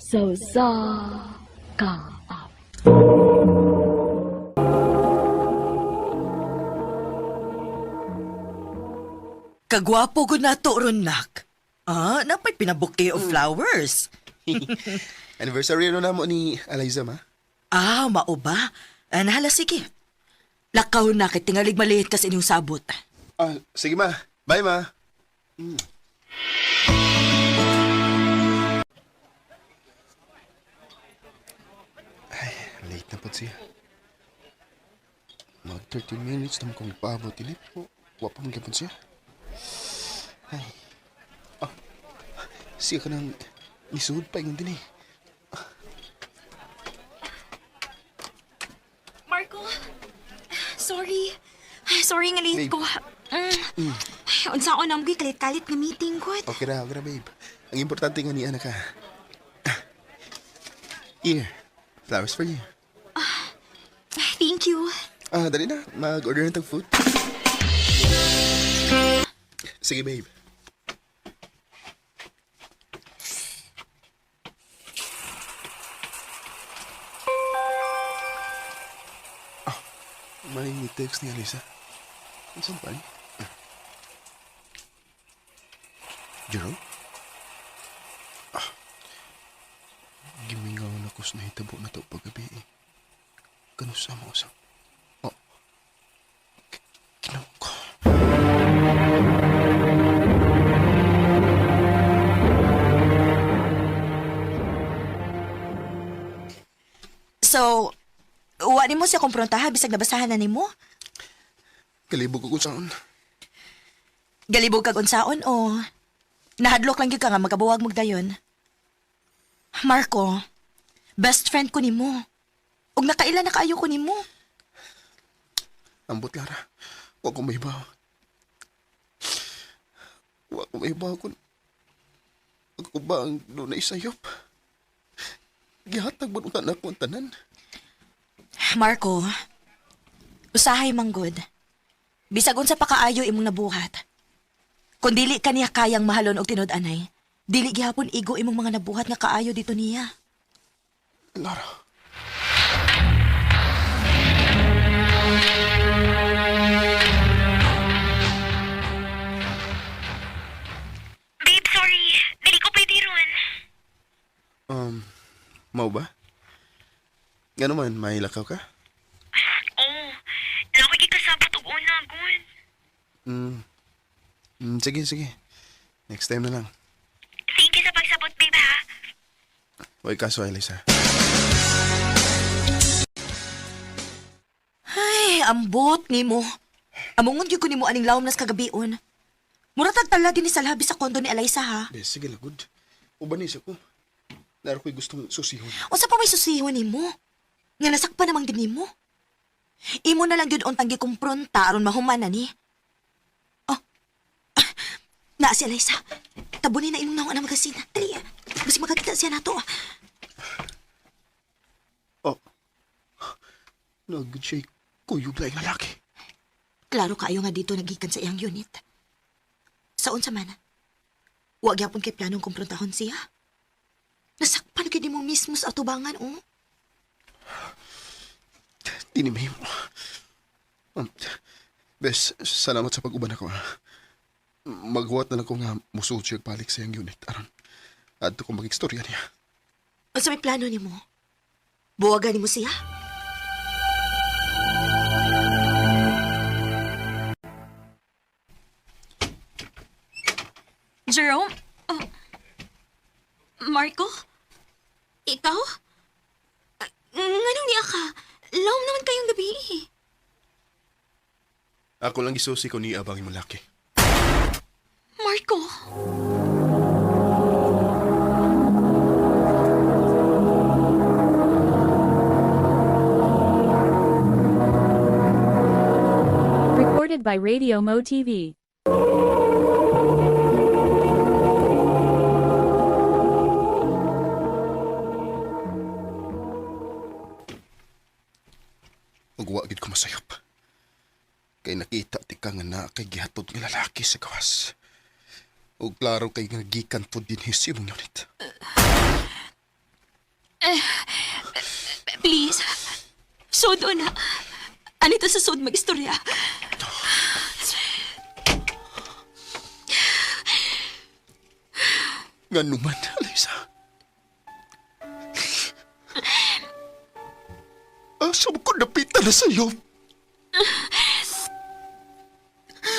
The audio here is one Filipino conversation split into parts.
So sa ka. Kagwapo gud nato ron nak. Napay pinabuke of flowers. Anniversary na mo ni Eliza, ma? Mao ba? Nahala sige. Lakaw na kay tingalig maliit kas inyong sabot. Sige, ma. Bye, ma. Ay, late na po siya. Mag 30 minutes naman kong paabot. Ilip po. Wapa mong gapon siya. Ay. Siya ka nang nisud pa yung din eh. Marco, sorry. Sorry nga late Babe. ko. Unsa ako namoy kalit-kalit nga meeting ko. Okay na, babe. Ang importante nga ni anak ka. Here, flowers for you. Thank you. Dali na. Mag-order na tag food. Sige, babe. May text ni Alisa. Saan pa? Jerome? Gimingaw na ko sa nahitabo na to paggabi eh. Kanusa mo sa... Kinaw ko. So, wani mo siya kumprontaha bisag nabasahan na nimo? Kalibog ko kung saan. Galibog kag unsaon o nahadlok lang gyud ka nga magabuwag mo dayon? Marco, best friend ko nimo. Ug nakaila na kaayo ko nimo. Ambot, Lara. Huwag ko may bawa. Huwag ko may bawa kung... Ako ba ang doon na isayop? Gihatag mo na ako ang tanan. Marco, usahay manggod. Bisag unsa pa kaayo imong nabuhat. Kung dili ka niya kayang mahalon og tinud-anay, dili gihapon igo imong mga nabuhat nga kaayo dito niya. Lara. Babe, sorry. Dili ko pwede ron. Mau ba? Nga naman, may lakaw ka? Oh, lawag kasabot og una, gun. Sige. Next time na lang. Thank you sa pagsabot, babe, ha? Huwag kaso, Elisa. Ay, ambot nimo. Amungon gyud ko nimo aning lawom nas kagabion. Mura tagtala din ni sa labi sa kondo ni Eliza ha. Bes, sige lagod. Ubanis ako. Naro ko'y gustong susihon. Unsa pa may susihon nimo? Nga nasakpan namang din nimo. Imo na lang gyud untang gikumpronta aron mahuman na ni. Na si Eliza. Tabunin na imong naong na magasin. Dali. Basi makakita siya nato. Nag-shake kuyog lang lalaki. Klaro kaayo nga dito nagikan sa iyang unit. Saon sa man? Wa gyapon kay planong kumprontahon siya. Nasakpan kay mo mismo sa atubangan, oh. Tinimay mo. Bes, salamat sa pag-uban ako. Maghuwat na lang ko nga musuot siya balik sa iyang unit. Aron, ato kong mag-istorya niya. Ano sa may plano ni mo? Buwagan ni mo siya? Jerome? Marco? Ikaw? Ngano niya ka? Lawom naman kayong gabi eh. Ako lang isusi ko ni abang imong laki. Marco? Recorded by Radio Mo TV. Magwagid ko masayop. Kay nakita ti ka nga na kay gihatod nga lalaki sa gawas. O klaro kay nga gikan po din his imong unit. Please. Sodo na. Anito sa sod mag-istorya. Nga naman, Alyssa. Asa mo ko napitan na sa'yo?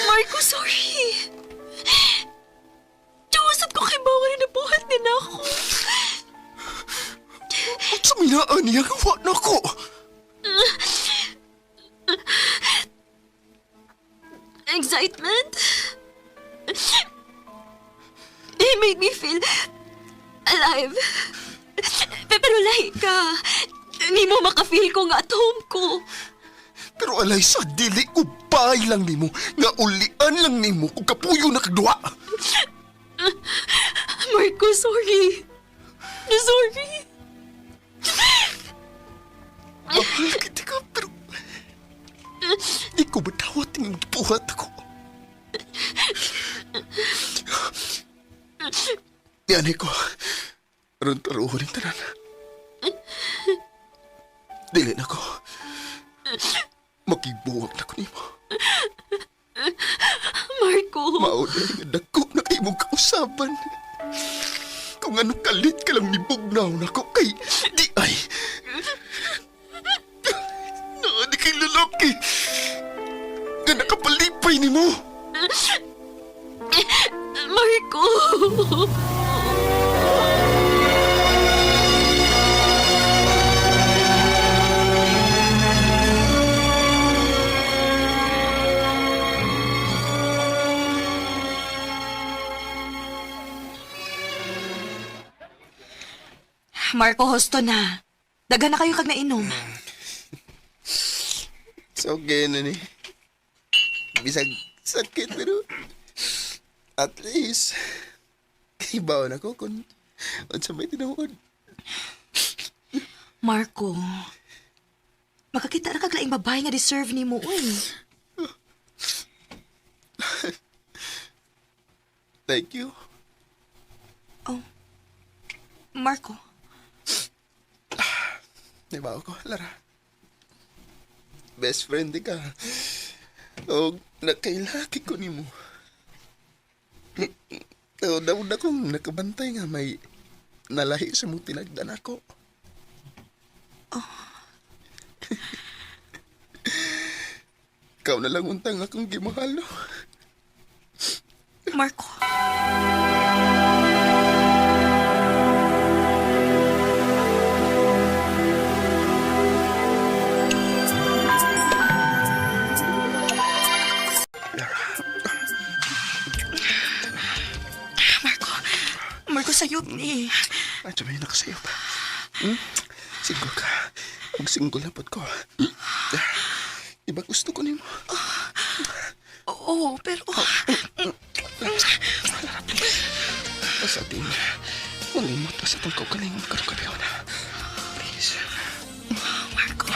Marco, sorry. Tiyusap ko kay Bawal na buhat din ako. At sa minaan niya, gawa na ko. Excitement? It made me feel alive. Pero lahi ka. Hindi mo makafeel ko nga at home ko. Pero Alyssa, dili ko bahay lang nimo. Nga ulian lang nimo kung kapuyo na kagduwa. Marco, sorry. Sorry. Mahal kita ka, pero... Di ko matawat ng buhat ako. Yan ko. Ron-taruhon yung tanan. Dili na ko. Makibuwag na ko nimo. Marco. Mauna nga dako na imong kausapan. Kung ano kalit ka lang nibugnaw na ko kay di ay. Di kay lalaki. Nga nakapalipay ni mo. Marco. Marco, hosto na. Daga na kayo kag nainom. It's okay na ni. Bisag sakit pero at least ibaw na ko kung sa may tinawad. Marco, makakita na kag laing babae nga deserve ni mo, uy. Thank you. Oh, Marco. Ibaw ko, Lara. Best friend di ka. O nakailaki ko ni mo. Daw na kong nakabantay nga may nalahi sa mong tinagdan ako. Ikaw na lang untang akong gimahalo. Marco. Marco, sayop ni. Ay, sabay na kasayo pa. Single ka. Ang single na ko. Iba gusto ko nimo. Oo, pero... Sa atin, malimot pa sa tangkaw kalingon karong na. Please. Marco.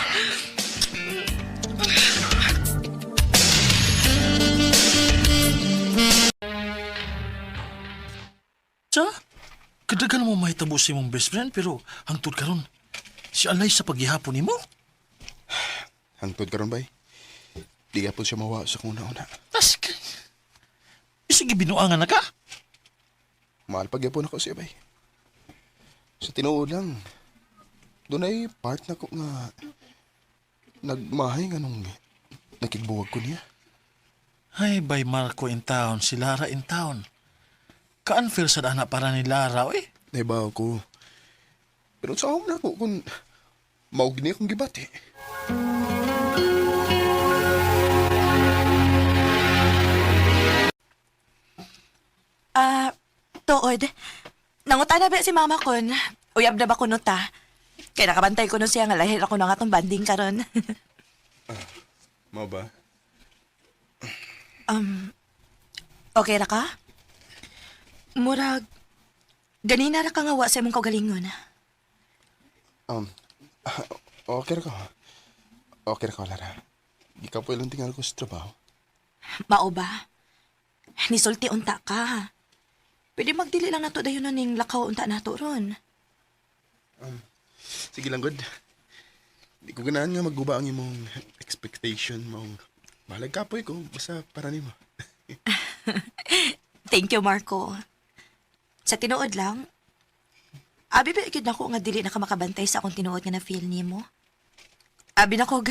Sa? Kadagal mo mahitabo sa imong best friend pero hangtod karon. Si Alay sa paghihapon nimo. Hangtod karon bay. Di po siya mawa sa kung una-una. Ask. Isige binuangan na ka. Mahal pagyapon ako siya bay. Sa tinuod lang, doon ay part na ko nga nagmahay nga nung nakigbuwag ko niya. Ay, by Marco in town, si Lara in town. Ka-unfair sa dana para ni Lara, eh. Naibaw ko. Pero sa na ko kung maugni akong gibati. Tuod. Nanguta na ba si mama kon? Uyab na ba kuno ta? Kaya nakabantay ko no siya nga lahir ako na nga tong banding karon. Mau ba? Okay ra ka? Murag, ganina ra ka nga wa sa imong kaugalingon. Okay ra ko. Okay ra ko, Lara. Ikaw po ilang tingal ko sa trabaho. Mao ba? Nisulti unta ka. Pwede magdili lang nato dayon ning lakaw unta nato ron. Sige lang, good. Di ko ganahan nga magguba ang imong expectation mong balag kapoy ko basta para nimo. Thank you, Marco. Sa tinuod lang, abi ba ikid nako nga dili na ka makabantay sa akong tinuod nga na-feel nimo? Abi na ko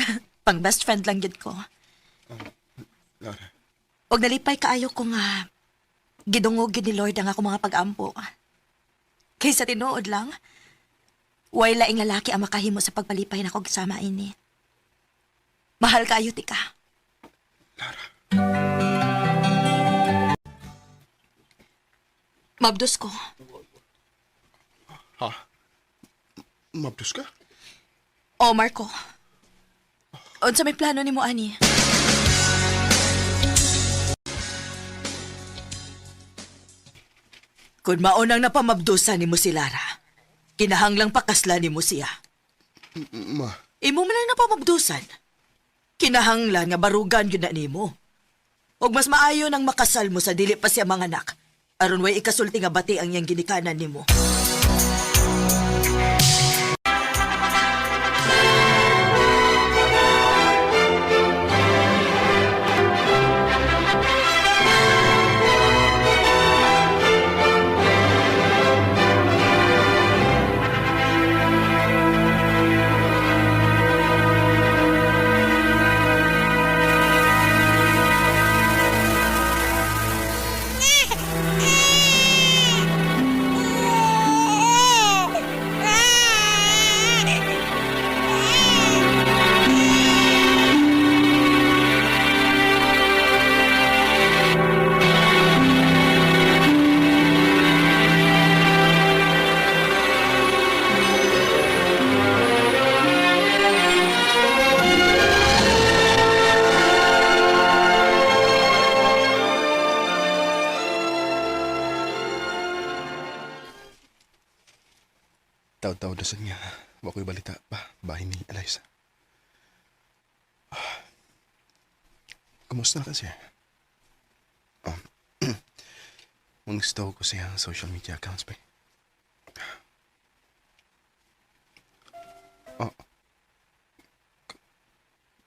pang best friend lang gid ko. Laura, Og nalipay kaayo ko nga gidungog gid ni Lord ang ako mga pag-ampo. Kay sa tinuod lang, way laing lalaki ang makahimo sa pagpalipay nako gisama ini. Mahal kaayo tika. Laura. Mabdos ko. Ha? Mabdos ka? O, Marco. Unsa may plano nimo ani? Kung maunang napamabdusan nimo si Lara, kinahanglang pakasla nimo siya. Ma, Imo man lang napamabdusan. Kinahanglan nga barugan yun na nimo. Og mas maayo nang makasal mo sa dili pa siya mga anak. Aron way ikasulti nga bati ang iyang ginikanan nimo. taw-taw dasan nga. Wako'y balita pa. Bahin ni Eliza. Kumusta na kasi? Mang-stow ko siyang social media accounts pa.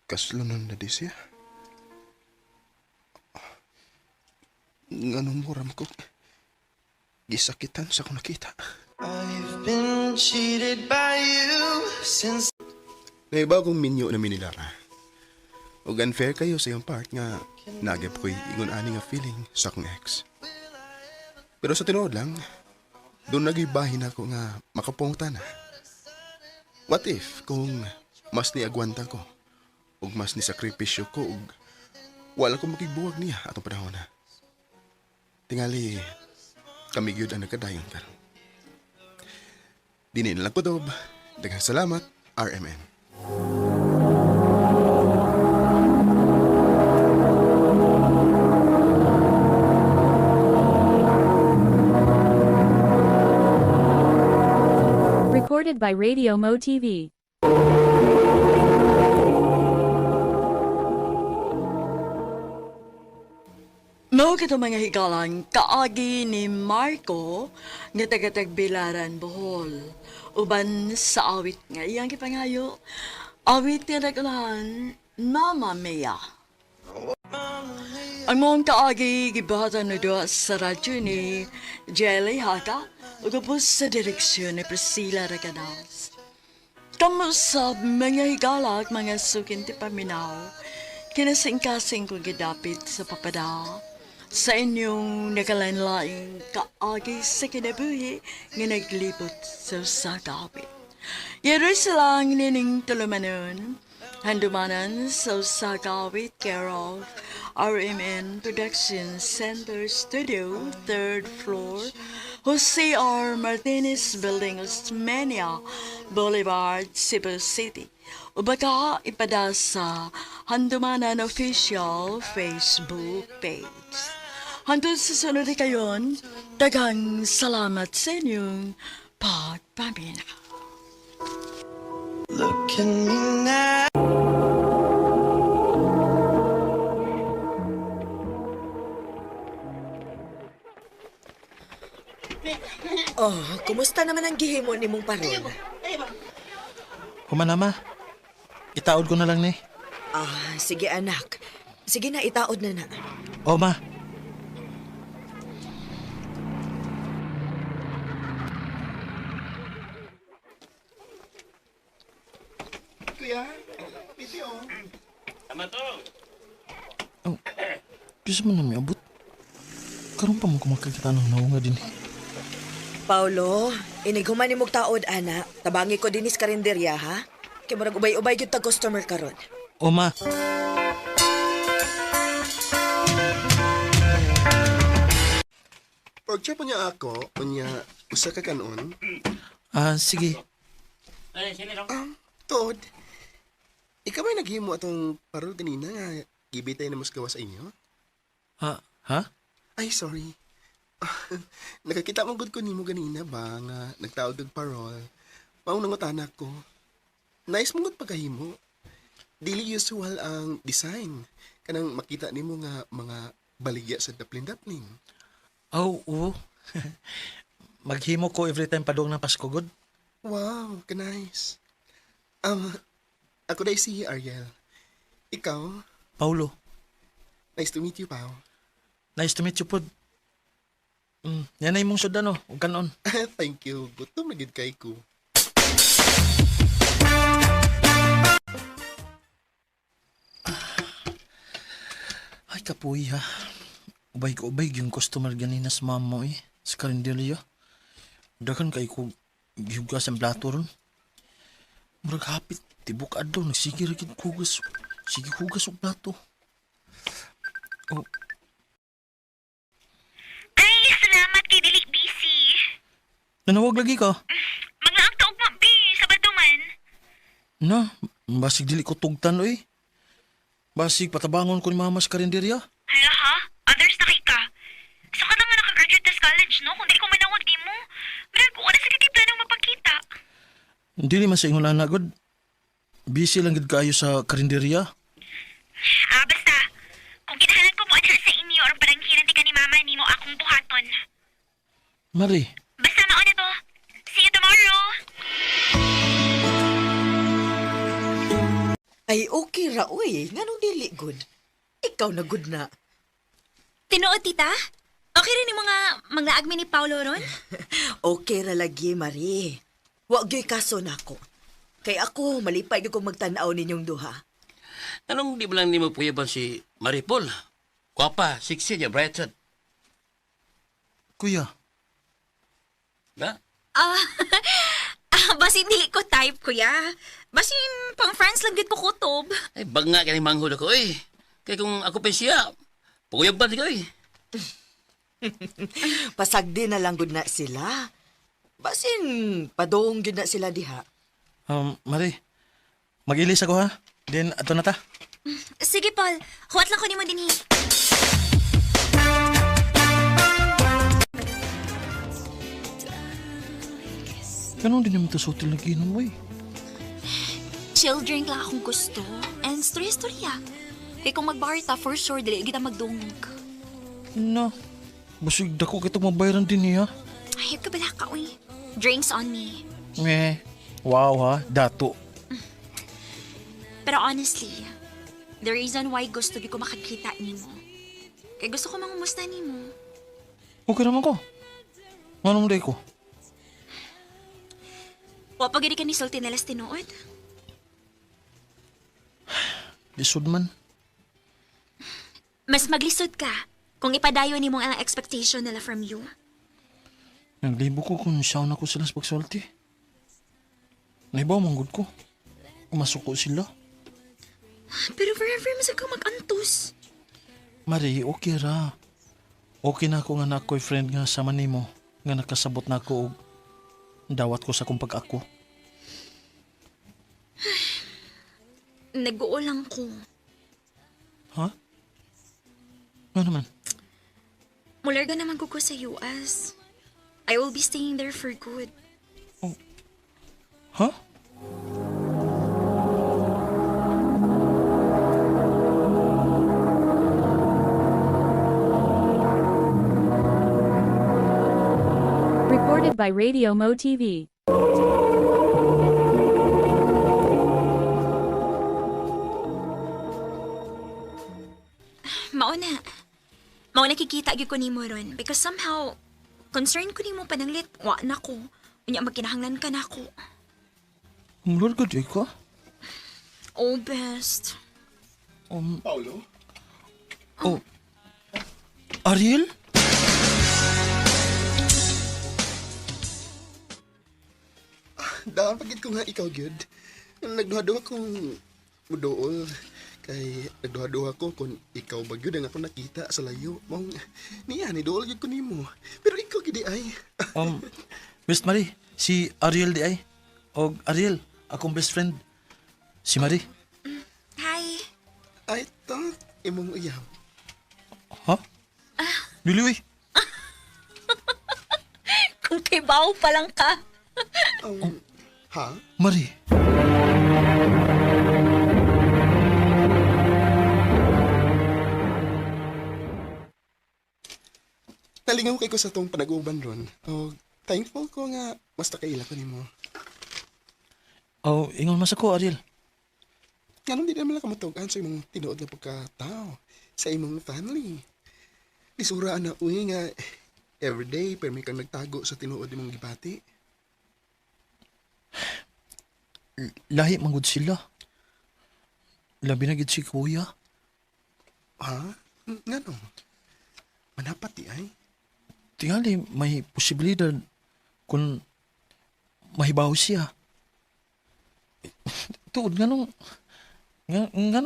Kaslunon na di siya. Nganong muram ko. Gisakitan sa kong nakita. I've been cheated by you since. Naibagong minyo na minilara. Ug unfair kayo sa iyong part nga nagap ko'y ingon ani nga feeling sa akong ex. Pero sa tinuod lang, doon nagibahin ako nga makapungta na. What if kung mas niagwanta ko ug mas ni sakripisyo ko ug wala ko makigbuwag niya atong panahon na. Tingali kami gyud ang nagkadayon karon. Dini na lang kutob. Daghang salamat, RMN. Recorded by Radio Mo TV. Mao kito mga higalan, kaagi ni Marco nga taga-Tagbilaran, Bohol. Uban sa awit nga iyang kipangayo. Awit nga nagulahan, Mama Mia. Ang mong kaagi gibatan na doon sa radyo ni Jelly Haka o kapos sa direksyon ni Priscilla Ragadas. Kamusta mga higalak, mga sukinti paminaw, kinasing-kasing kong gidapit sa papada. Sa inyong nakalanlaing kaagi sa kinabuhi nga naglibot sa sagawit. Yero silang nining tulumanon, handumanan sa sagawit care of RMN Production Center Studio, 3rd floor, Jose R. Martinez Building, Osmeña Boulevard, Cebu City. O baka ipada sa Handumanan Official Facebook page. Hangtod sa sunod kayon, daghang salamat sa inyong pagpamina. Look at me now. Oh, kumusta naman ang gihimo ni mong paron? Humanama. Itaod ko na lang ni. Sige anak. Sige na, itaod na na. O, ma. Kuya, video. Bisa man namin abot. Karoon pa mo kumakakita ng naunga din. Paulo, iniguman ni mong taod, ana. Tabangi ko dinis karinderya, ha? Kaya marag ubay-ubay yung tag-customer karon. O, ma. Pork chop niya ako, unya usa ka kanon. Sige. Todd, ikaw ba'y naghimo atong parol ganina nga gibitay na mas gawa sa inyo? Ha? Ay, sorry. Nakakita mong good ko nimo ganina ba nga nagtawag og parol. Maunang utanak ko. Nice mong good pagkahimo. Dili usual ang design. Kanang makita nimo nga mga baligya sa daplin-dapling. Oo. Maghimo ko every time padong ng Pasko, good? Wow, ka-nice. Ako dahil si Ariel. Ikaw, Paulo, nice to meet you, Pao. nice to meet you, pod. Yan na imong sudan, no? Huwag kanon. Thank you. Gutom na gid kay ko. Ay, kapuy, ha. Ubay ko, ubay yung customer ganina sa mama mo, eh. Sa karinderya. Dakan kay ko gihugas ang plato ron. Murag hapit, tibok adlaw, nagsige ra gid kugas. Sige hugas og plato. Oh, Ay, salamat kay Dilik busy. nanawag lagi ka. Mga ang taog mo, bi, Sabado man. Na, basig dili ko tugtan, oy. Basig patabangon ko ni mama sa karinderya. Hala ha? Others na kay ka. Sa ka na nga nakagraduate sa college, no? Kung di ko manawag di mo. Pero kung wala sa kitipla nang mapagkita. Dili man sa ingon na god. Busy lang gid kaayo sa karinderya. Basta. Kung kinahanan ko mo anak sa inyo or parangkiran di ka ni mama ni mo akong buhaton. Mari, Basta mauna to. See you tomorrow. Ay, okay ra, uy. Nganong dili, good? Ikaw na good na. Tinuod, tita? Okay rin yung mga agmi ni Paulo ron? Okay ra lagi, Marie. Wag yo'y kaso na ako. Kay ako, malipay ko magtanaw ninyong duha. Anong di ba lang ni mo puyaban si Maripol? Kwapa, siksi niya, bright side. kuya. Na? Basin dili ko type, kuya. Basin pang friends lang gid ko kutob. Ay, banga ka ni manghod ako, eh. Kaya kung ako pa siya, puyaban ka, eh. Pasagdi na lang good na sila. Basin, padong gid na sila diha. Mari, mag-ilis ako, ha? Then, ato na ta. Sige, Paul. Huwat lang ko ni mo din. Ganun din naman ito sa hotel na ginom mo, eh. Chill drink lang akong gusto. And storya-storya. Kaya kung mag-bar ta, for sure, dili kita magdungog. Na, basig dako kitong mabayaran din niya. Ayok ka bala ka, uy. Drinks on me. Wow, ha? Dato. Pero honestly, the reason why gusto ko makakita ni mo, kaya gusto ko mangumusta ni mo. Okay naman ko. Anong day ko? Wapagiri ka ni Sulti nalas tinuod. Lisod man. Mas maglisod ka kung ipadayo ni mong ang expectation nila from you. Naglibo ko kung siya na ko sila sa pagsulti. Naibaw manggod ko. Masuko sila. Pero forever mas ako mag-antos. Mari, okay ra. Okay na ako nga na ako'y friend nga sama nimo nga nakasabot na ako og dawat ko sa kong pag-ako. Nag-oo lang ko. Ha? Ano naman? Mularga naman ko sa US. I will be staying there for good. Ha? Recorded by Radio Mo TV. Mao nakikita gyud ko nimo ron because somehow concerned ko nimo pananglit wa na ko. Unya magkinahanglan ka nako. Umulol ka di ka? Oh, best. Paulo? Oh. Ariel? Daan pagit ko nga ikaw, Gyud. Nagduha-duha kong mudool. Kay nagduha-duha ko kung ikaw ba Gyud ang ako nakita sa layo. Mong niya, ni dool Gyud ko nimo. Pero ikaw gidi ay. Best Marie, si Ariel di ay. O Ariel, akong best friend. Si Marie. Hi. I thought imong uyaw. Ha? Dili, uy. Kung kibaw pa lang ka. Ha? Marie. Nalingaw kay ko sa tong panaguban ron. O thankful ko nga mas takaila ko nimo. Oh, ingon mas ako, Ariel. Ganun di naman lang kamatugan sa imong tinuod na pagkatao. Sa imong family. Nisuraan na uwi nga everyday pero may kang nagtago sa tinuod imong gibati. Lahi manggod sila. Labi na gid si kuya. Ha? Ngano? Manapat di ay? Tingali may posibilidad kung mahibaw siya. Tuod ngano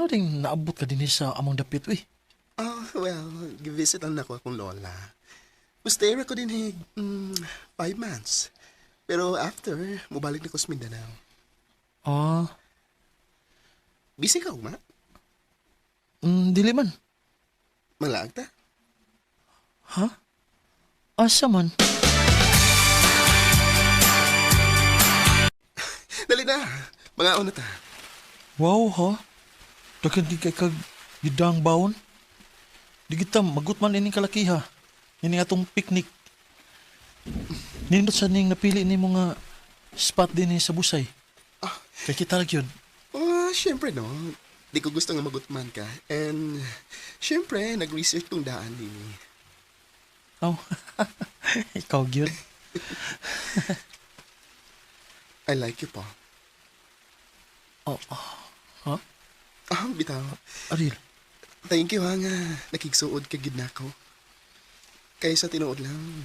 ding naabot ka din sa among dapit uy. Oh, well, givisitan na ko akong lola. Mustay ko din 5 months. Pero after, mubalik na ko sa Mindanao. Ah, Busy ka, ma? dili man. Malaag ta? Ha? Asa man? Dali na! Mga una ta. Wow ha? Dagan di kay kag gidang bawon. Di kita magutman ining kalakiha. Ining atong picnic. Nindot sa ning napili ni mga spot din sa busay. Kay kita lagi yun. Oh, syempre no. Di ko gusto nga magutman ka. And, syempre, nag-research kong daan din. Oh, ikaw yun. I like you, pa. Oh, ha? Bitaw. Ariel, Thank you, ha, nga nakigsuod ka gid nako. Kaya sa tinuod lang.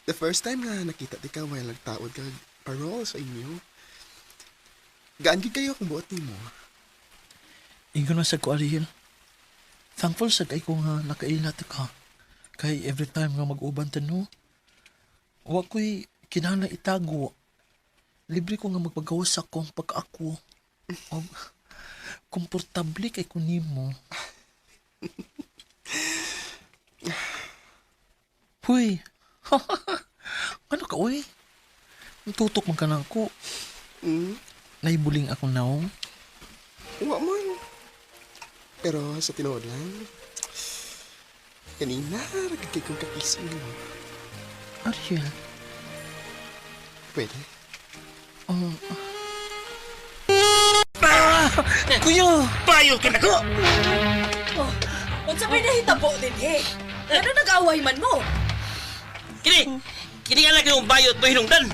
The first time nga nakita ti ka while nagtaod ka parole sa inyo. Gaan gid kayo kung buot nimo. ingon man sa ko Ariel. Thankful sa kay ko nga nakailat ka. Kay every time nga mag-uban tano, wa ko'y kinahanglan itago. Libre ko nga magpagawas sa akong pag-ako. O, komportable kay ko nimo. Huy, ano ka, uy? Tutok man ka na ako. Naibuling akong naong. Wa man. Pero sa tinuod lang, kanina, nagkikay kong kakising mo. Ariel, Pwede? kuya! Payo ka na ko! Unsa may nahitabo din eh? Ano nag-away man mo? Kini nga lang yung bayot mo hinungdan.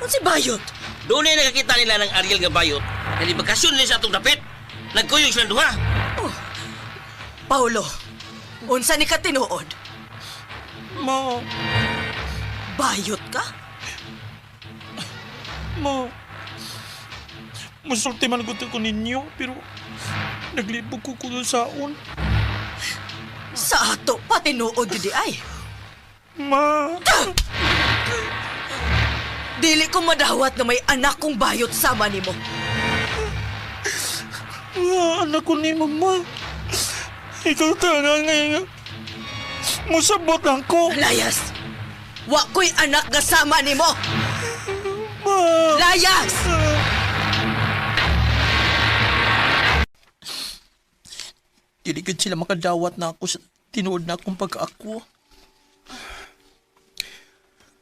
Unsi bayot? Doon ay nakakita nila ng Ariel nga bayot. Na di bakasyon nila sa atong dapit. Nagkuyog silang duha. Paulo, unsa ni ka tinuod? Ma, Bayot ka? masulti man ko ninyo, pero naglibog ko kung saon. Sa ato pa tinuod di ay. Ma, Dili ko madawat na may anak kong bayot sama nimo. anak ko ni mama. Ikaw tanga ngayon. Musabot lang ko. Layas! Wa ko'y anak nga sama nimo. Ma, Layas! dili gid sila makadawat na ako sa tinuod na akong pag-ako.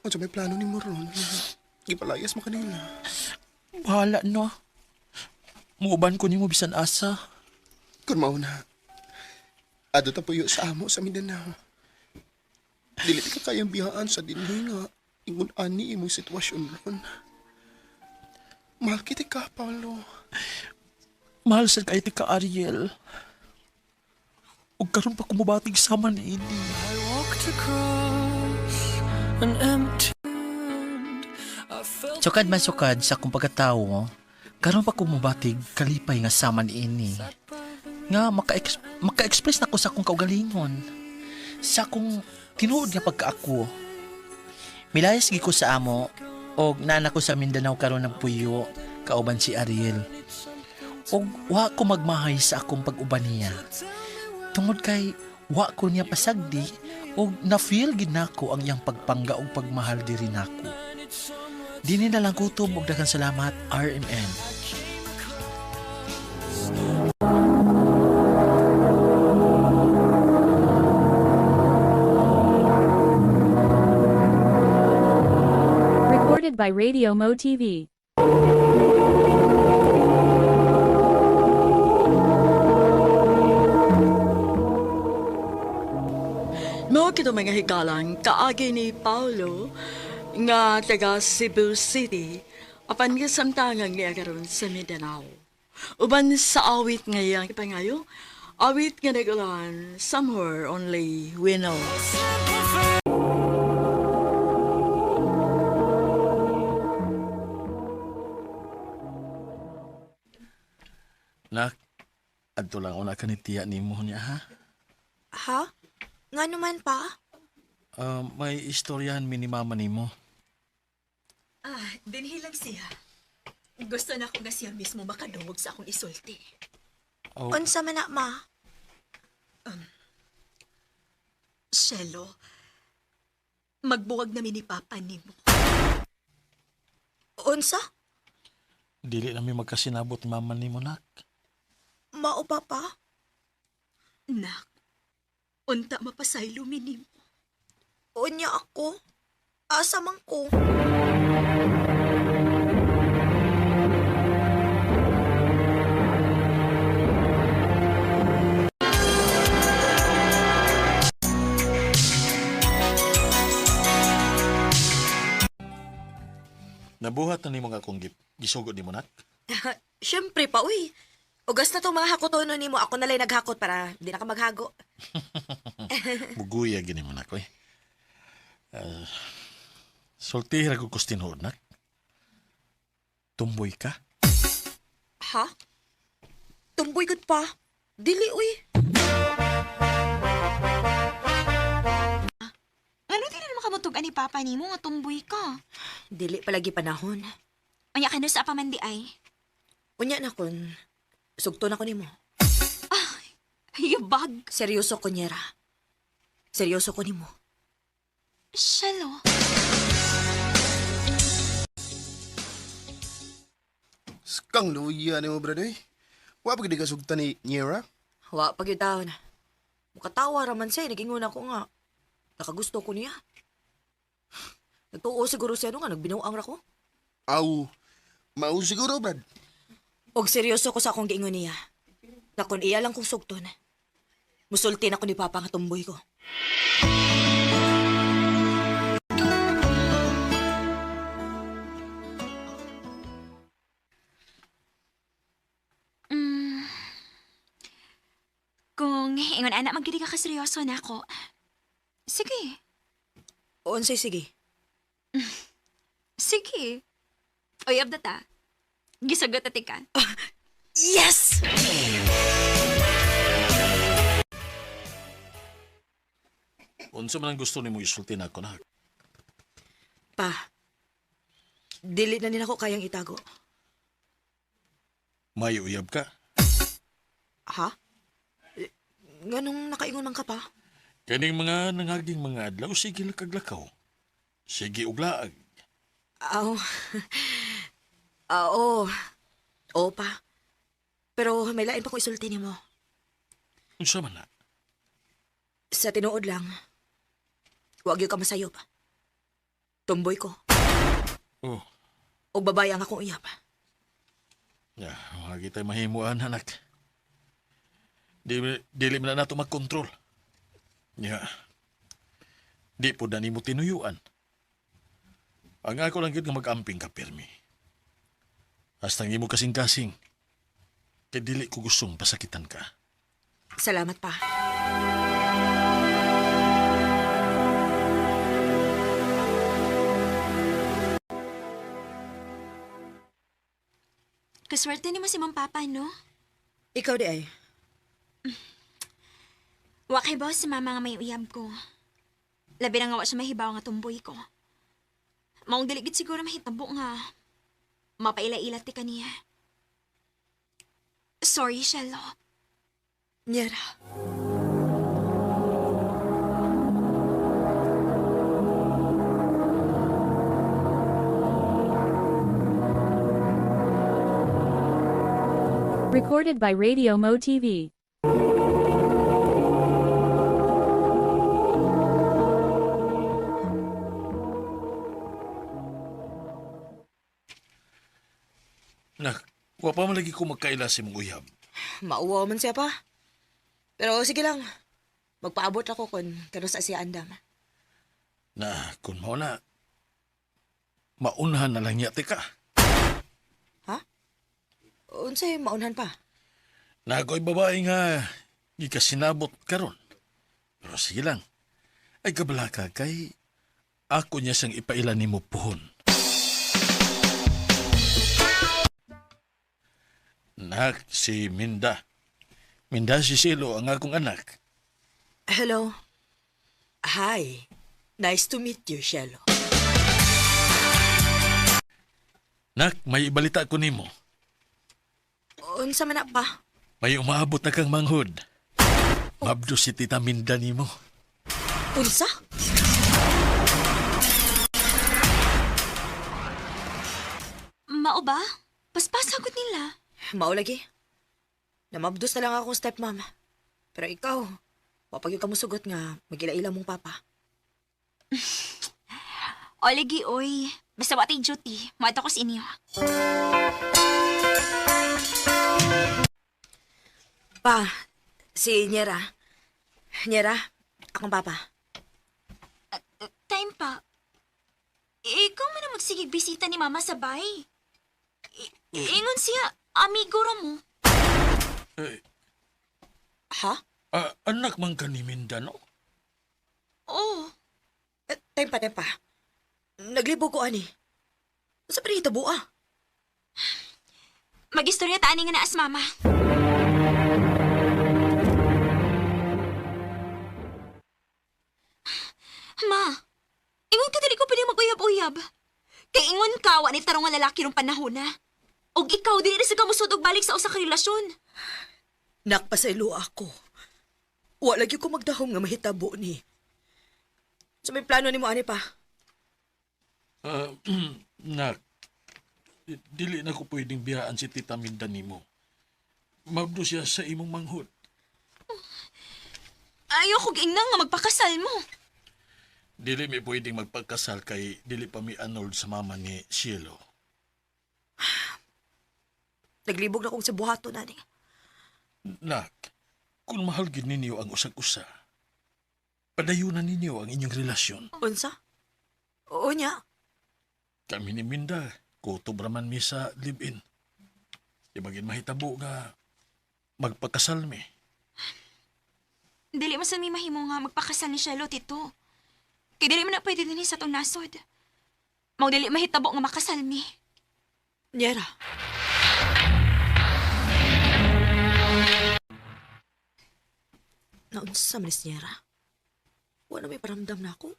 O sa may plano ni Moron, gipalayas mo kanila. Bahala na. Muuban ko nimo bisan asa. Kung mauna, Ado ta puyo sa amo sa Mindanao. Dili ka kayang biyaan sa dinhi nga ingon ani imong sitwasyon ron. Mahal kita ka, Paolo. Mahal sa kay ka, Ariel. Ug karon pa kumubatig sama ni ini. Sukad man sukad sa akong pagkatawo, karon pa kumubatig kalipay nga sama ni ini. Nga maka-express na ko sa akong kaugalingon. Sa akong tinuod nga pagkaako. Milayas gi ko sa amo og nana ko sa Mindanao karon ng puyo kauban si Ariel. Og wa ko magmahay sa akong pag-uban niya. Tungod kay wa ko niya pasagdi og na-feel gid nako ang iyang pagpangga og pagmahal diri nako. Dini na lang kutob og daghang salamat, RMN. Recorded by Radio Mo TV. Mo kito mga higalang kaagi ni Paulo nga taga Cebu City apan nga samtangan nga karon sa Mindanao. Uban sa awit nga yang ipangayo, awit nga nagalan Somewhere Only We Know. Nak, adto lang una kanitiya nimo niya ha. Ha? Nga naman pa? May istoryahan mi ni mama nimo. Dinhi lang siya. Gusto na ko nga siya mismo makadungog sa akong isulti. Oh, Unsa man na, ma? Shelo, magbuwag namin ni Papa nimo. Unsa? dili na mi magkasinabot ni mama nimo nak. Mao ba pa? Nak, unta mapasaylo minimo. Unya ako? Asa man ko? Nabuhat na nimo nga akong gisugod nimo nak. Siyempre pa, uy. Ugas na itong mga hakotono ni mo. Ako nalay naghakot para di na ka maghago. Muguya gini mo nak oy. Sulti ra ko kustinhod nak. Tumboy ka? Ha? Tumboy gud pa. Dili, uy. Ano din naman kamutog ani Papa nimo nga tumboy ka? Dili palagi panahon. Anya ka sa pamandi ay? Unya na kun. Sugto na ko nimo. Yabag. Seryoso ko, Nyera. Seryoso ko nimo. Shelo. Skang luya ni mo, brother. Wa pa gid ka sugta ni Nyera? Wa pag yun na. Mukatawa raman siya. Nagingon ako nga. Nakagusto ko niya. Nagtuo siguro siya nga. Nagbinuang ra ko. Aw, mao siguro, brad. Og seryoso ko sa akong giingon niya. Na kung iya lang kong sugton. Musulti na ko ni Papa nga tumboy ko. Kung ingon anak magkidi ka kaseryoso na ako. Sige. Unsay sige. Sige. Oy, abdata. Gisagot ati ka. Yes! Unsa man ang gusto nimo isulti nako nak? Pa, dili na nila ko kayang itago. May uyab ka? Ha? Nganong nakaingon man ka pa? Kaning mga nangaging mga adlaw sige lang kaglakaw. Sige uglaag. Aw. Oo. Oo pa. Pero may lain pa ko isulti ni mo. Unsa man na? Sa tinuod lang, huwag yung ka masayop. Tumboy ko. Oh, O babae ang akong iyap. ya, wag kita mahimuan anak. Dili man na nato magkontrol. Nya, di po na nimo tinuyuan. Ang ako lang yun nga mag-amping ka, Permi. Hasta nimo kasing-kasing. Kaya dili ko gustong pasakitan ka. Salamat pa. Kaswerte ni mo si Ma'am Papa, no? Ikaw di ay. Wa kay boss si mama nga may uyab ko. Labi na nga wa siya mahibaw nga tumboy ko. Maong diligid siguro mahitabo nga mapaila-ila ti kaniya. Sorry, Shelo. Nyera. Recorded by Radio Mo TV. Nak, wa pa man lagi ko magkaila si mong uyab. Mauwaw man siya pa. Pero sige lang. Magpaabot ako kung kano sa siya andam. Na, kung mo na, maunahan na lang niya ka. Ha? Unsay maunhan pa? Na ako'y babae nga, di ka sinabot karon. Pero sige lang, ay kabala ka kay ako niya siyang ipailan ni mo puhon. Nak, si Minda. Minda si Silo, ang akong anak. Hello. Hi. Nice to meet you, Shelo. Nak, may ibalita ko nimo. Unsa man na pa? May umaabot na kang manghod. Mabdo si Tita Minda nimo. Unsa? Mao ba? Paspasagot nila. Mao lagi. Namabdos na lang akong stepmom. Pero ikaw, wapag yung kamusugot nga, magila-ila mong papa. O lagi, oy. Basta watay duty. Maad ako sa inyo. Pa, si Nyera. Nyera, akong papa. Time pa. Ikaw man na magsigig bisita ni Mama sa bahay. Ingon siya, amigo ra mo. Eh, Ha? anak man ka ni Minda, no? Oh, Tempa. Naglibog ko, ani. Sa perita buha. magistorya ta ani nga naas Mama. Ma, ingon ka dili ko pwede mag-uyab-uyab. Kay ingon ka, wa ni tarong nga lalaki rong panahon na. Og ikaw, dili na sa kamusod og balik sa usa ka relasyon. Nakpasaylo ako. Wala lagi ko magdahom nga mahitabo ni. So may plano ni mo, ani pa? Nak, dili na ko pwedeng biyaan si Tita Minda nimo. Mabdo siya sa imong manghod. Ayaw ko ginang nga magpakasal mo. Dili mi pwedeng magpagkasal kay dili pa mi annulled sa mama ni Cielo. Naglibog na kong sa buhato, nani. Nak, kung mahal gid ninyo ang usag-usa, padayunan ninyo ang inyong relasyon. Unsa? Oo niya. Kami ni Minda, kutob raman mi sa live-in. Di bagin mahitabo nga magpakasal mi. Dili masan mi mahimo nga magpakasal ni Shelo, tito. Kay dili man na pwede din sa tong nasod. Mao dili mahitabo nga makasal mi. Nyera. Naunsa man ni Nyera? Wala may paramdam na ako.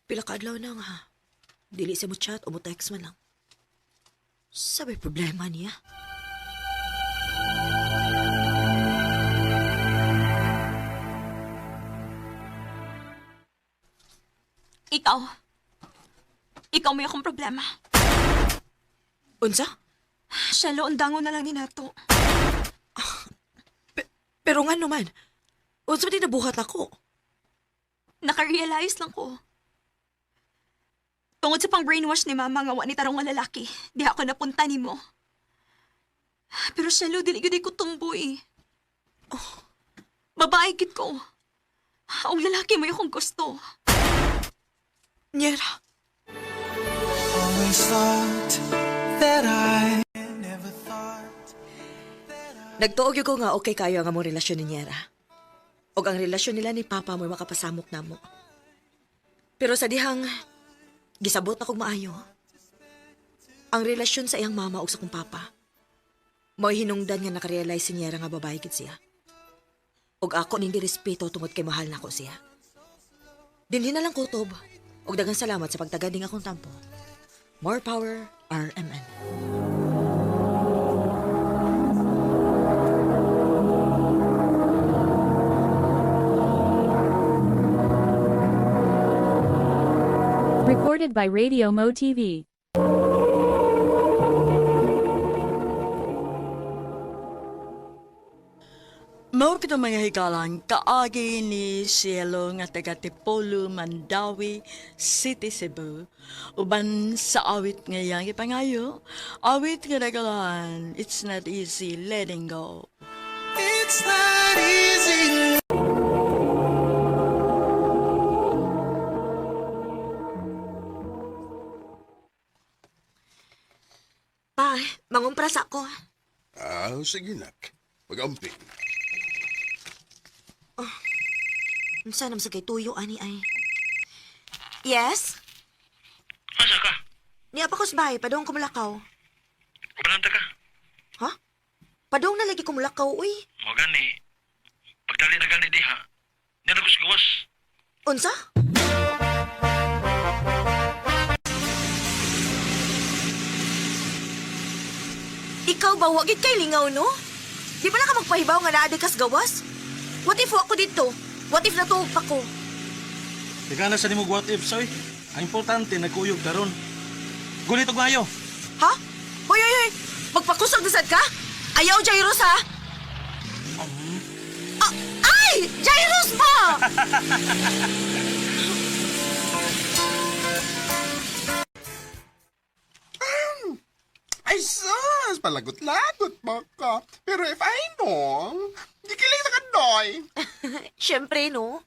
Pila ka adlaw na nga. Dili siya mo chat o mo text man lang. Sabay problema niya. Ikaw. Ikaw may akong problema. Unsa? Shelo, undangon na lang ni nato. Pero nga naman, unsa man din nabuhat ako? Nakarealize lang ko. Tungod sa pang brainwash ni Mama nga wa ni tarong nga lalaki, di ako napunta ni mo. Pero Shelo, dili gud ko tumboy. Babae gid ko. Ang lalaki mo akong gusto. Nyera, Always thought that I never thought. nagtuog ko nga okay kayo ang among relasyon ni Nyera. O ang relasyon nila ni Papa mo makapasamok na mo. Pero sa dihang, gisabot akong maayo. Ang relasyon sa iyang mama o sa kong papa, mo'y hinungdan nga nakarealize si Nyera nga babae gid siya. Og ako hindi respeto tungod kay mahal na ko siya. Dinhi na lang kutob. Og daghang salamat sa pagtagading akong tampo. More power, RMN. Recorded by Radio Mo TV. Maur kita mga hikalang kaagi ni Cielo nga taga Tipolo, Mandawi, City, Cebu. Uban sa awit ngayang ipangayo, awit nga nagalan, it's not easy letting go. It's not easy. Pa, mangumpras ako. Sige nak. Mag-amping. Unsa nam sa kay tuyo ani ay? Yes? Asa ka? Niya pa ko sa bahay, padong kumulakaw. Paranta ka? Ha? Padong na lagi kumulakaw, uy. Mo gani. Pagdali na gani diha. Diyan ako gawas. Unsa? Ikaw ba, wagit kay lingaw, no? Di ba na ka magpahibaw nga naadi kas gawas? What if ako dito? What if natuog pa ko? Ika na sa nimog what if, soy. Ang importante, nagkuyog karon. Gulit og mayo. Ha? Hoy, hoy, hoy! Magpakusog na sad ka? Ayaw, Jairus, ha? Ah, ay! Jairus ba? Ay sus! Palagot-lagot ba ka? Pero if I know, di kilig sa kandoy. Siyempre, no?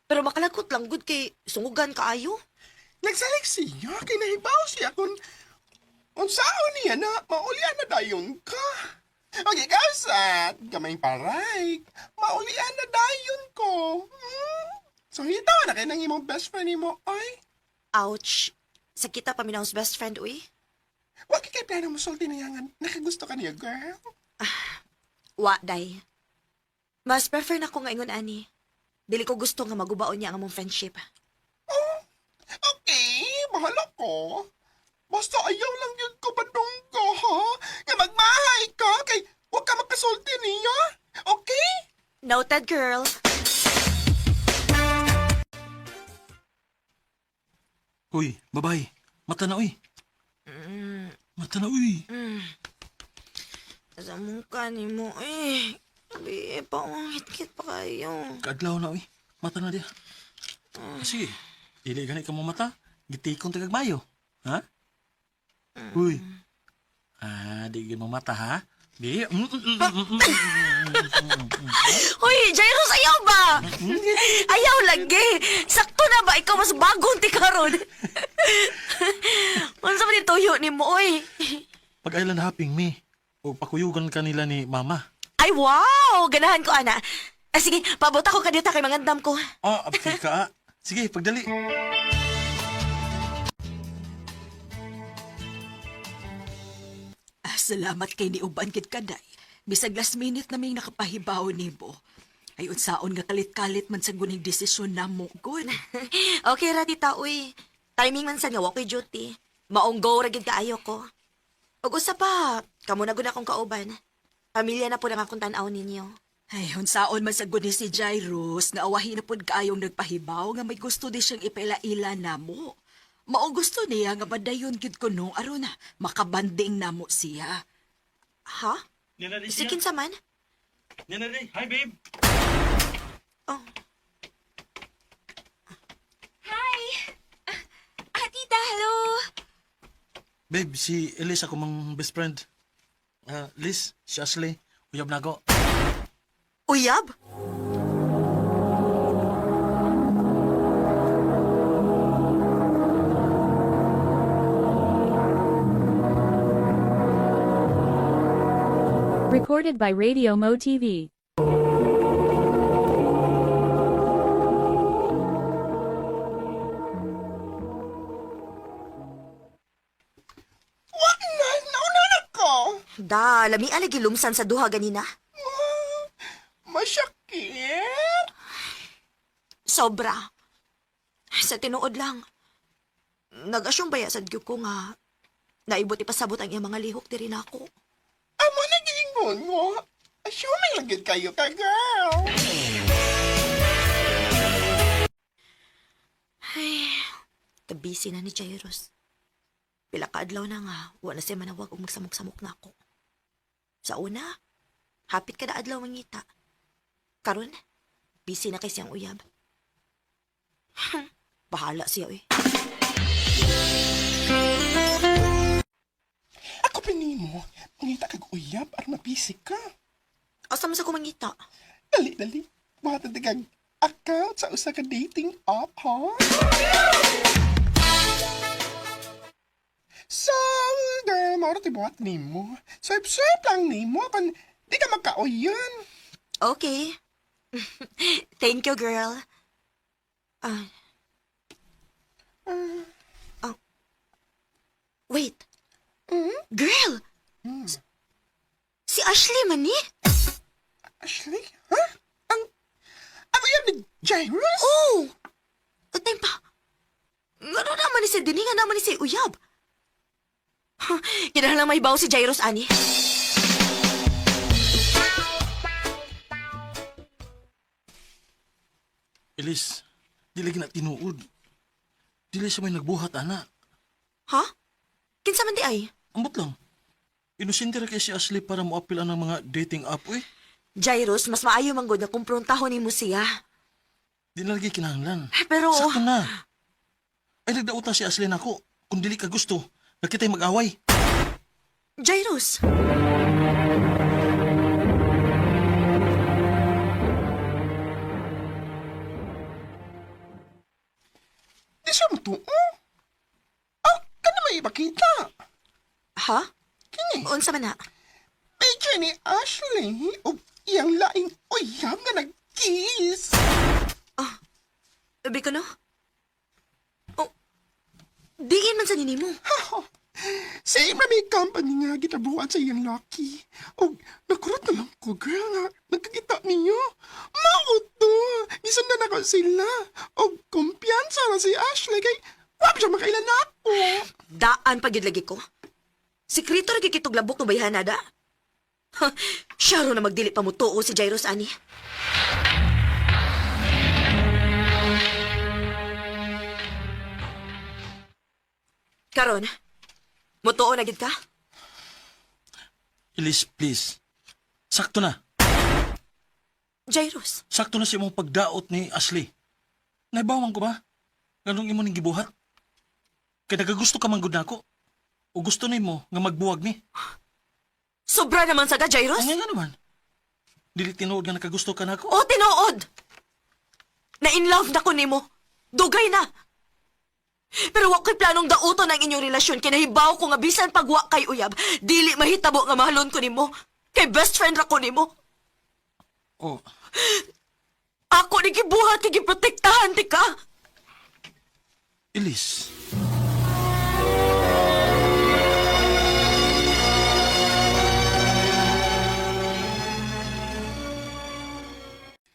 Pero makalakot lang, good kay sungugan kaayo. Nagsalik siya, kay nahibaw siya kung unsaon niya na maulian na dayon ka. Pag ikaw sad, kamay paray, maulian na dayon ko. So hitaw na kayo ng imong best friend mo, ay. Ouch. Sakita pa minahos best friend, uy. Huwag kay plano mo sulti na yangan. Nakagusto ka niya, girl. Wa, day. Mas prefer na ko nga ingon, ani. Dili ko gusto nga magubaon niya ang among friendship. Oh, okay, bahala ko. Basta ayaw lang yun ko padung ko, ha? Nga magmahay ka, kay huwag ka makasulti niya. Okay? Noted, girl. Uy, babay. Mata na, uy. Mata na, uy. Sa mukha ni mo, eh. Sabi, hit-hit pa kayo. Kaadlaw na, uy. Mata na diya. Sige. Dili gani ka mo mata. Gitikon tagag mayo. Ha? Uy. Di gani mo mata, ha? Di. Hoy, Jairus, ayaw ba? Ayaw lagi. Sakto na ba? Ikaw mas bagong tikaron. Ano sa tuyo ni mo, oy? Pag-ailan haping, mi. O pakuyugan kanila ni mama. Ay, wow! Ganahan ko, ana. Sige, pabuta ko kadita kay mangandam ko. Abti ka. Sige, pagdali. Salamat kay ni Uban kid kaday. Bisag last minute naming nakapahibaw nimo. Ay unsaon nga kalit-kalit man sa guning desisyon namo, good. Okay ra tita, uy. Timing man sa nga wako'y duty. Maong go ra gid kaayo ko. Ug usa pa, kamo na gud akong kauban. Pamilya na po lang akong tan-aw ninyo. Ay unsaon man sa guni si Jairus nga awahi na pud kaayong nagpahibaw nga may gusto di siyang ipaila-ila namo. Mao gusto niya nga badayon gid kuno aron makabanding namo siya. Ha? Sikin sa man? Hi, babe. Oh. Hi! Tita, hello! Babe, si Elise ako mang best friend. Liz, si Ashley, uyab na ako. Uyab? Recorded by Radio Mo TV. Da, lami alagi lumsan sa duha ganina. Masyakit. Sobra. Sa tinuod lang. Nag-asyong bayasad gyud ko nga naibot ipasabot ang iyang mga lihok diri nako. Amo nag-iingon mo. Assuming lagid kayo ka, girl. Ay, kabisi na ni Jairus. Pila ka adlaw na nga, wala siya manawag og magsamok-samok na ako. Sa una, hapit kada adlaw mangita. Karon, busy na kay siyang uyab. Bahala siya, eh. Ako pinimo, mangita kag uyab at mabisi ka. Asa man sa ko mangita? Dali. Mata kag account sa usa ka dating app, ha? So, girl, mauro tibuhat nimo. Swipe lang nimo, kan di ka magkaoyan. Okay. Thank you, girl. Wait. Girl! Si Ashley man ni? Ashley? Ha? Ang uyab ni Jairus? Oh! Utay pa. Ano naman ni si Dini nga naman ni si Uyab? Kinahanglan may baw si Jairus, ani. Elise, dili na tinuod. Dili siya may nagbuhat, ana. Ha? Kinsa man di ay? Ambot lang. Inusinti ra kay si Ashley para moapil ang mga dating app, eh. Jairus, mas maayo man gud na kumprontahon nimo siya. Di na lagi kinahanglan. Pero... Sakto na. Ay, nagdauta si Ashley nako. Kung dili ka gusto, nakita'y mag-away. Jairus! Di siya matuo. Oh, ka na may ipakita. Ha? Kini, Unsa man na? picture ni Ashley o iyang laing uyab nga nag-kiss. Sabi ko no? Oh, diin man sa ninimo. Same na may company nga gitabuan sa iyang lucky. O, nakurot na lang ko, girl, nga nagkakita niyo. Mauto! Isundan ako sila. O, kumpiyansa na si Ashley kay wag siya makailan na ako. Daan pa gyud lagi ko. Sekreto ra gikitog labok no bayhan nada. Siya ro na magdili pa mo tuo si Jairus ani. Karon, mutuo na gid ka? Elise, please. Sakto na. Jairus, Sakto na si imong pagdaot ni Ashley. Naibawan ko ba? Ganong imo ning gibuhat? Kaya nagagusto ka manggod nako. O gusto na mo nga magbuwag ni. sobra naman sa ka, Jairus. Ang nga naman. Dili tinuod nga nakagusto ka nako. O, tinuod! Na in love na ko nimo. Dugay na. Pero wa ko'y planong dauton ang inyong relasyon. Kinahibaw ko nga bisan pagwa kay Uyab. Dili mahitabo nga mahalon ko nimo. Kay best friend ra ko nimo. Oh, Ako ni gibuhat, ni giprotektahan ti ka. Elise.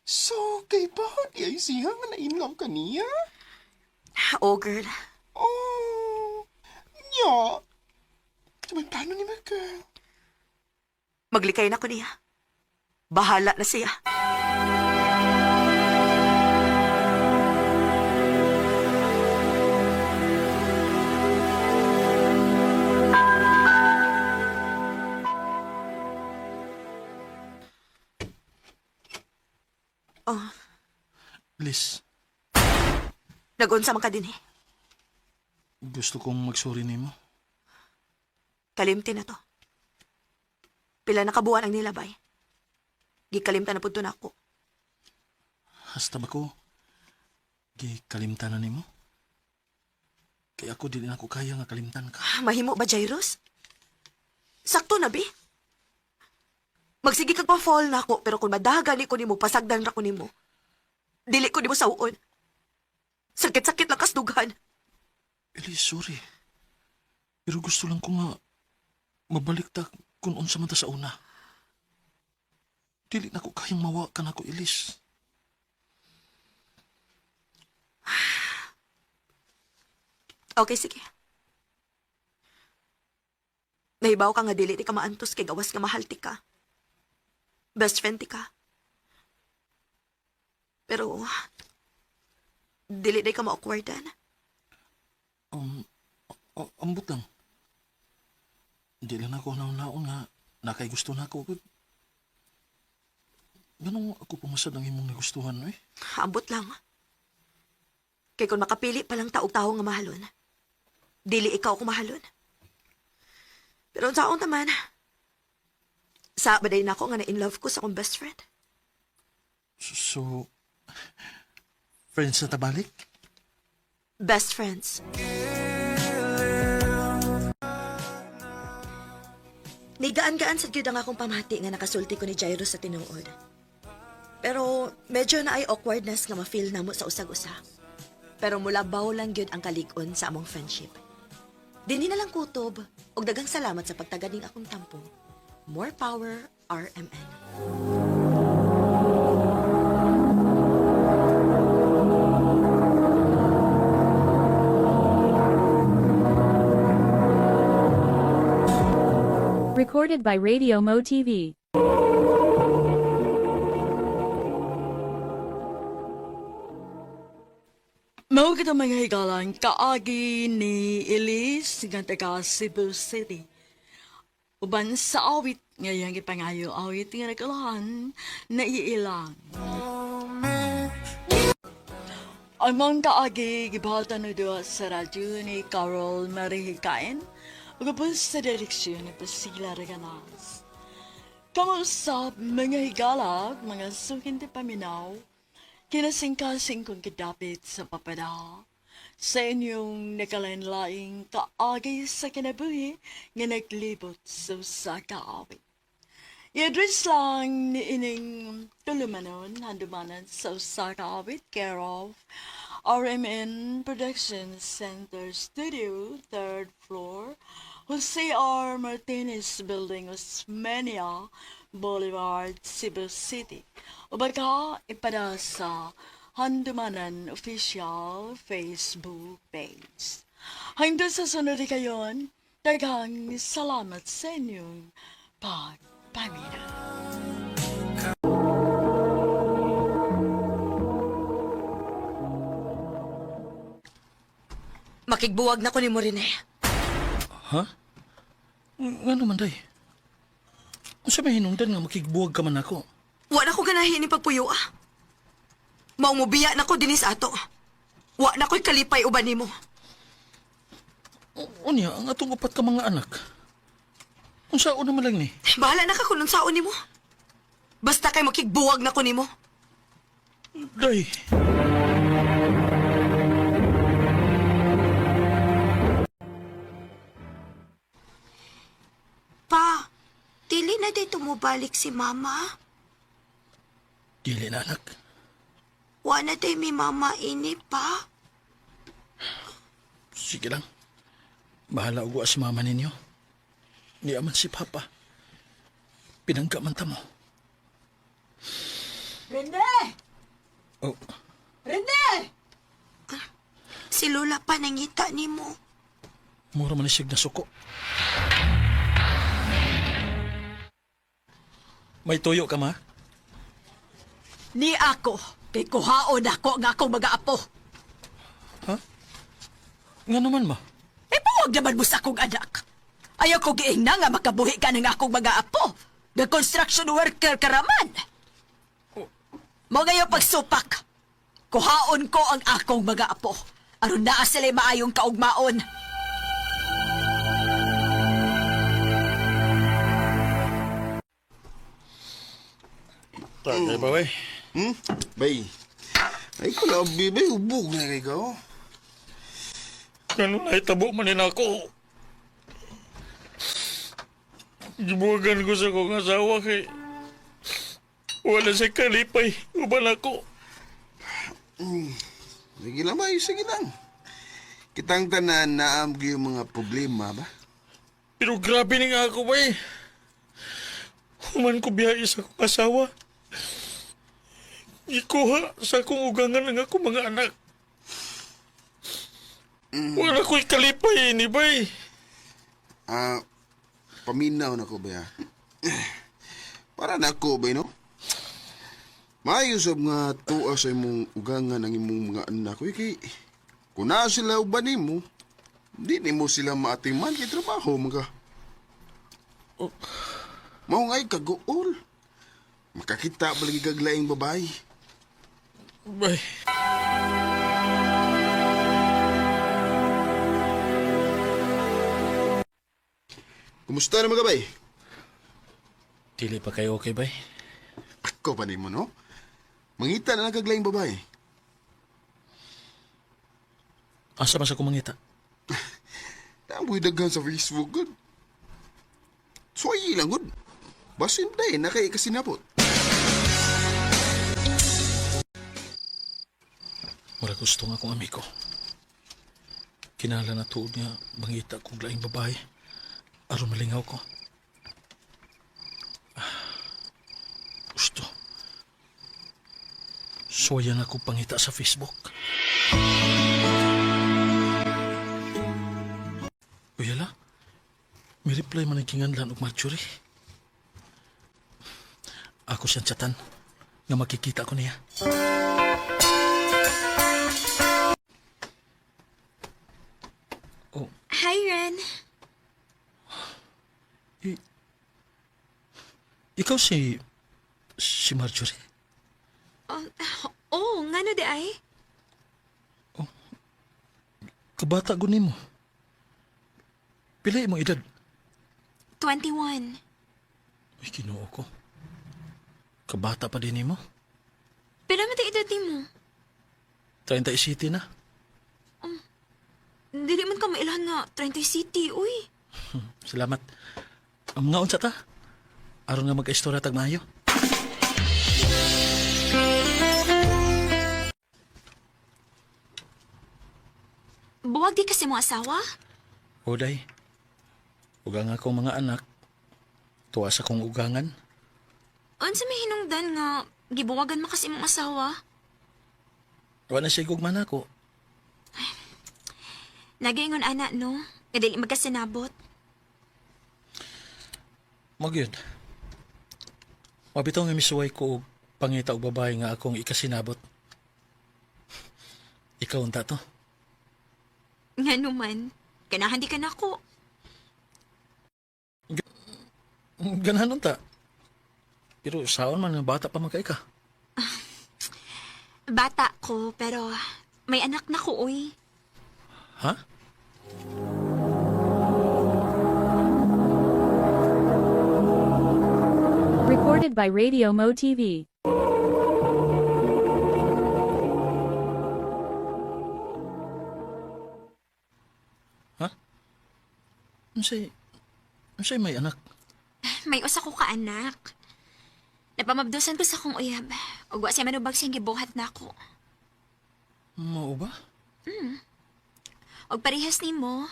So, kay ba di ay siya nga na-inlove ka niya? Oh, girl. Oh, nya. Sabay plano ni mga girl? Maglikay na ko niya. Bahala na siya. Oh, Elise, nagunsa man ka din eh. gusto kong magsorry nimo. Kalimti na to. Pila na kabuan ang nilabay. Gikalimtan na pud to nako. Hasta ba ko? Gikalimtan na nimo? Kaya ako dili na ako kaya nga kalimtan ka. Mahimo ba, Jairus? Sakto na, bi. Magsige kag pa-fall na ako, pero kung madagali ko nimo, pasagdan ra ko nimo. Dili ko nimo sauon. Sakit-sakit lang kas dughan. Elise, sorry. Pero gusto lang ko nga mabalik ta kung unsa man ta sa una. Dili na ko kayang mawa ka na ko, Elise. Okay, sige. Nahibaw ka nga dili di ka maantos kay gawas nga mahal ti ka. Best friend ti ka. Pero, dili di ka ma-awkwardan. Ambot lang. Dili na ako naon-naon nga nakay gusto na ako. Ganong ako pumasad ang imong nagustuhan, eh? Ambot lang. Kay kung makapili palang taog-tao nga mahalon, dili ikaw ako mahalon. Pero saon taman, sa baday na ako nga na in love ko sa akong best friend. So, friends na tabalik? Best friends. Nigaan-gaan sa gyud ang akong pamati nga nakasulti ko ni Jairus sa tinuod. Pero medyo na ay awkwardness nga ma-feel namo sa usag-usa. Pero mulabaw lang gyud ang kalig-on sa among friendship. Dinhi na lang kutob, og daghang salamat sa pagtaganing akong tampo. More power, RMN. Recorded by Radio Mo TV. Mao kita mga higalan, kaagi ni Elise nga taga Cebu City. Uban sa awit ngayang ipangayo awit nga nagkalahan na iilang. Ang mga kaagi gibahatan na doon sa radyo ni Carol Marihikain ugapos sa direksyon ni Priscilla Reganas. Kamusap mga higala, mga sukin ti paminaw, kinasingkasing kong kadapit sa papada sa inyong nakalanlaing kaagay sa kinabuhi nga naglibot sa kaawit. I-address lang ni ining tulumanon handumanan sa kaawit care of RMN Production Center Studio, 3rd floor, Jose R. Martinez Building, Osmeña Boulevard, Cebu City. O baka ipada sa Handumanan Official Facebook page. Hanggang sa sunod kayon, daghang salamat sa inyong pagpamina. Makigbuwag na ko ni mo rin eh. Ha? Nga naman, day. Kung sa may hinungdan nga makigbuwag ka man ako. Wa na ko ganahin ni pagpuyo ah. Maumubiya na ko dinis ato. Wa na ko'y kalipay uban nimo. Unya, ang atong upat ka mga anak. Kung saan naman lang ni. Bahala na ka kung saon nimo. Basta kay makigbuwag na ko nimo. Day. Pa, dili na day tumubalik si mama. Dili na, anak. Wa na day mi mama ini pa. Sige lang. Bahala ugo si mama ninyo. Di aman si Papa. Pinangga man ta mo. Rene! Oh, Rene! Si Lola pa nangita nimo. mura man siya nasuko. May tuyo ka, ma? Ni ako, kay kuhaon ako nga akong mga apo. Ha? Nga naman, ma? Puwag naman mo sa akong anak. Ayaw ko giingna nga makabuhi ka ng akong mga apo. The construction worker karaman. Mo ngayon pagsupak. Kuhaon ko ang akong mga apo. Aron naa sila maayong kaugmaon. Tagay ba, bay? Bay, ay kalabi, bay, ubog na kay ka, oh. Ganun na itabo manin ako. Gibuwagan ko sa kong asawa kay wala sa kalipay. Uban ako. Sige lang, bay, sige lang. Kitang tanan na yung mga problema ba? Pero grabe ni nga ako, bay. Human ko biyahe sa kong asawa. Ikuha sa akong ugangan ng ako mga anak. Wala ko'y kalipay ni bay. Paminaw na ko ba ya? Para na ako ba, no? Maayos nga tuwa sa imong ugangan ng imong mga anak. Kay, kung na sila uban mo, di mo sila maatiman kay trabaho mga. Mao ngay kagool. Makakita pa lagi kaglaing babae. Bay. Kumusta na mga bay? Dili pa kayo okay, bay? Ako pa mo, no? Mangita na kaglaing babae. Asa ba sa kumangita? Tamboy daghan sa Facebook, good. Soy lang, good. Basin day, nakay kasinapot. Mura gusto nga akong amiko. Kinala na tuod nga mangita kong laing babae. Aron malingaw ko. Gusto. Soyan ako pangita sa Facebook. Uyala, may reply man ang kinganlan og Marjorie. Ako siyang tsatan nga makikita ko niya. Oh, Hi, Ren. ikaw si Marjorie? Nga no di ay? Kabata ko nimo. Pila imong edad? 21. Ay, Ginoo ko. Kabata pa din nimo? Pila man edad mo? 37 na. Dili man ka mailan nga 30 city, uy. Salamat. Ang mga unsa ta? Aron nga magka-istorya tag maayo. Buwag di kasi mo asawa? Oday. Ugang akong mga anak. Tuwa sa kong ugangan. Unsa may hinungdan nga gibuwagan mo kasi mong asawa? Wala siya gugman ako. Nagaingon ana no, kadili magkasinabot. Magyud. Mabitaw nga misuway ko og pangita og babae nga akong ikasinabot. Ikaw unta to. Nga naman, ganahan di ka na ko. Ganahan unta. Pero saon man nga bata pa man kay ka. Bata ko, pero may anak na ko, uy. Ha? Recorded by Radio Mo TV. Ha? Unsay may anak? May usa ko ka anak. Napamabdusan ko sa kong uyab. Ug wa siya manubag siyang gibuhat na ako. Mao ba? Og parehas nimo,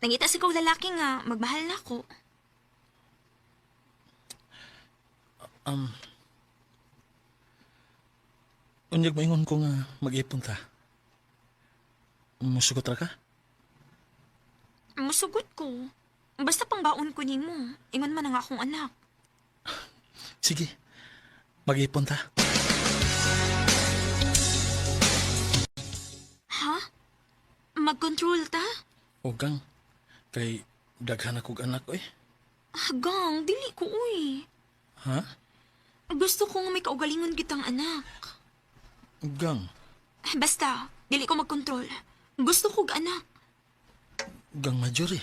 nangita sa kong lalaki nga magmahal na ako. Unyag maingon ko nga mag-ipon ta. Musugot ra ka? Masugot ko. Basta pang baon ko nimo. Ingon man ang akong anak. Sige. Mag-ipon ta. Ha? Mag-control ta? Ugang. Kay daghan akong anak ko eh. Gang, dili ko uy. Ha? Gusto ko nga may kaugalingon kitang anak. Ugang. Basta, dili ko mag-control. Gusto ko anak. Ugang Marjorie.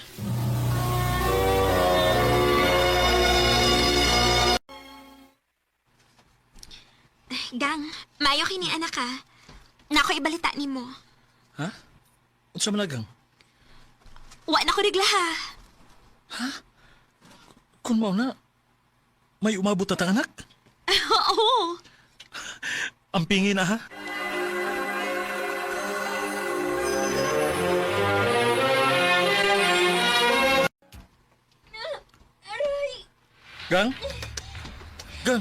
Gang, maayo kini anak ka. Nako ibalita nimo. Ha? Unsa man Gang? Wa na ko rigla ha. Kung mao na, may umabot na tang anak. Oo. Ang pingi na ha? Aray. Gang? Gang?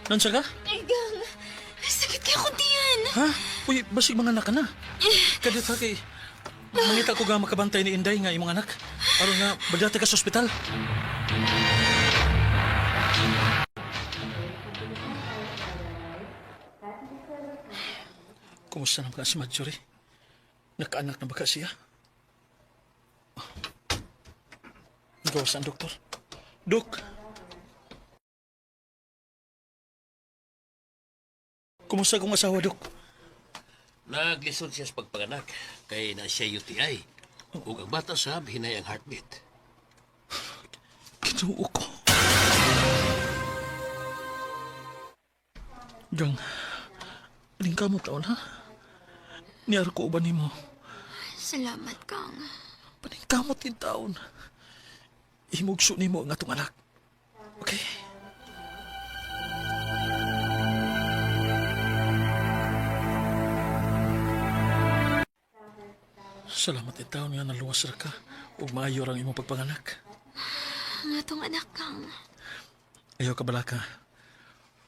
Nansa ka? Ay, Gang. Sakit kaya akong tiyan. Ha? Uy, basig mga anak ka na. Kadit ha kay... Mangita ko ga makabantay ni Inday nga imong anak. Aron nga, bagdati ka sa ospital. Kumusta naman ka si Marjorie? Nakaanak na ba ka siya? Nagawas ang doktor. Dok! Kumusta kong asawa, Dok? Naglisod siya sa pagpanganak kay na siya UTI. Ug ang bata sab hinay ang heartbeat. Kinuo ko. Gang, aling ka mo taon, ha? Niyar ko uban mo. Salamat, Kang. Paningkamot din taon. Himugso ni mo ang atong anak. Okay? Salamat din taon nga naluwas ra ka ug maayo ang imong pagpanganak. Ang atong anak, Kang. Ayaw ka bala ka.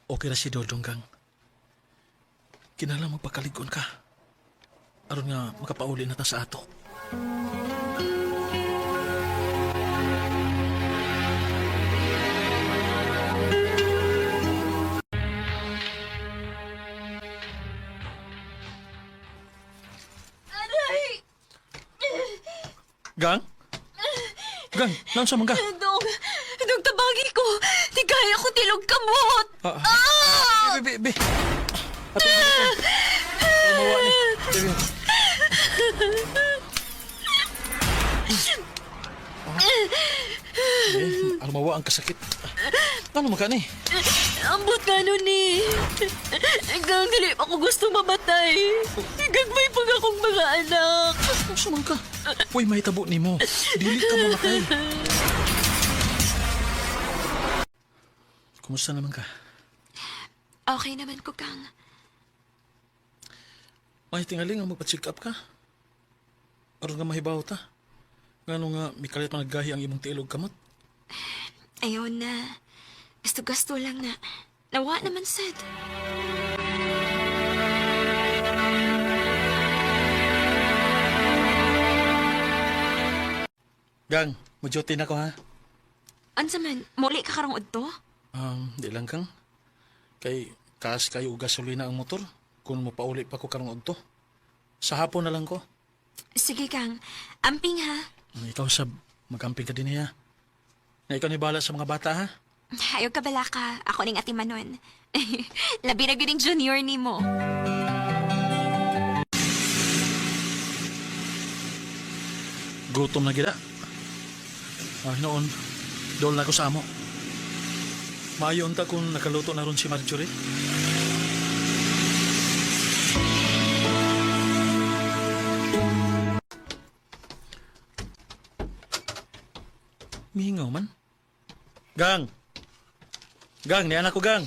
Okay ra si Dodong Gang. Kinala mo pagkaligon ka. Aron nga makapauli na ta sa ato. Aray! Gang? Gang, naunsa man ka? Dong, tabagi ko. Di kaya ko tilog kamot. Be. Ato dito. Mawa ni. Sige. Mawa ang kasakit. Ano man ka ni? Ambot ka nun ni. Hanggang dili pa ko gusto mamatay. Gagmay pag akong mga anak. Naunsa man ka? Uy, mahitabo ni mo. Dili ka mamatay. Kumusta naman ka? Okay naman ko, Kang. May tingaling nga magpa-check up ka. Aron nga mahibaw ta. Ngano nga, may kalit na naggahi ang imong tiilog kamot. Ayaw na. Gasto-gasto lang na. Nawa naman, sad. Gang, mo-duty na ko ha. Ansa man, muli ka karong udto? Di lang kang. Kay, kaas kayo og gasolina ang motor. Kung mapauli pa ko karong udto. Sa hapon na lang ko. Sige, Kang. Amping, ha? Ikaw sab, magamping ka din niya. Na ikaw ni bala sa mga bata ha. Ayaw ka bala ka. Ako ning ati Manon. Labi na gyud junior ni mo. Gutom na gila. Noon, doon na ako sa amo. Maayon ta kung nakaluto na ron si Marjorie. Mihingaw man. Gang! Gang, niyan ako, Gang.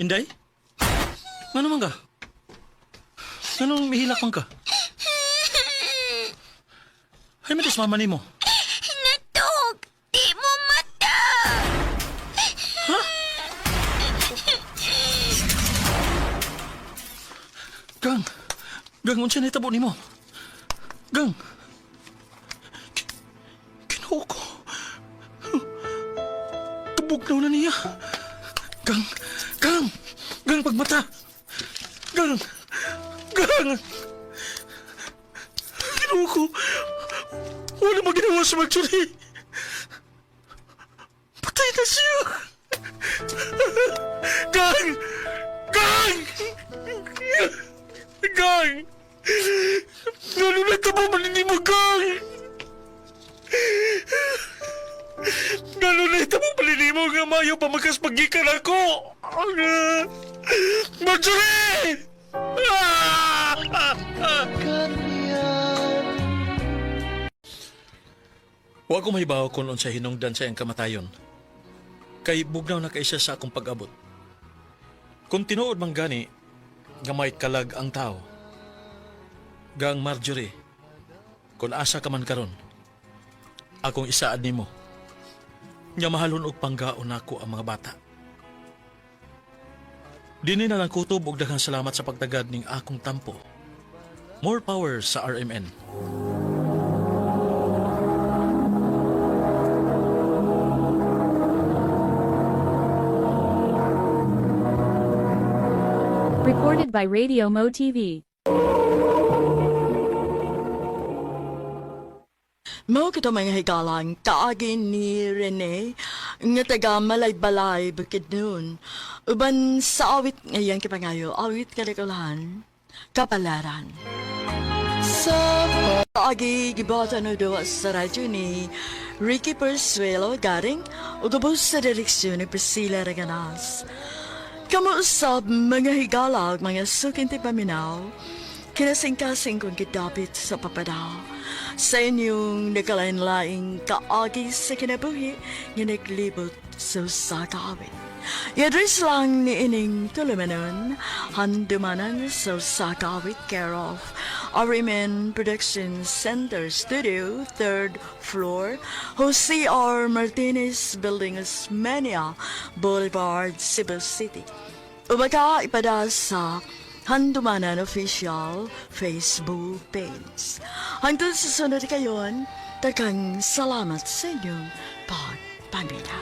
Inday? Ano man ka? Anong mihilak man ka? Ay, matis mama ni mo. Natog! Di mo mata! Ha? Gang! Gang, unsa na itabo ni mo? Gang! Kinuha ko. Tubugnaw na niya. Gang! Gang! Gang, pagmata! Gang! Gang! Kinuha ko. Wala mo ginawa sa Marjorie. Patay na siya. Gang! Gang! Gang! Ano na tabo manini mo, Gang? Nalunita mo palinimo nga mayo pamakas pagikan ako! Marjorie! Wa ko mahibaw kung unsa hinungdan sa iyang kamatayon. Kay bugnaw na kaisa sa akong pag-abot. Kung tinuod man gani, gamay kalag ang tao. Gang Marjorie, kung asa ka man karon, akong isaad nimo. Nya mahalon og panggaon nako ang mga bata. Dini na lang kutob og daghang salamat sa pagtagad ning akong tampo. More power sa RMN. Recorded by Radio Mo TV. Mao kita mga higalang kaagin ni Rene nga taga Malay-Balay bukid noon. Uban sa awit ngayon kipangayo, awit kalikulahan, kapalaran. Sa kaagi gibata no do sa radyo ni Ricky Persuelo garing ugabos sa direksyon ni Priscilla Reganas. Kamuusab mga higalag, mga sukinti paminaw, kinasing-kasing kong kitapit sa papadaw. Sa inyong nakalain-laing kaagi sa kinabuhi, nga naglibot sa sakawin. Yadris lang ni ining tulumanon, handumanan sa sakawit care of RMN Production Center Studio, 3rd floor, Jose R. Martinez Building, Osmeña Boulevard, Cebu City. Umaga ipada sa Handumanan Official Facebook page. Hangtod sa sunod kayon, takang salamat sa inyong pagpamilya.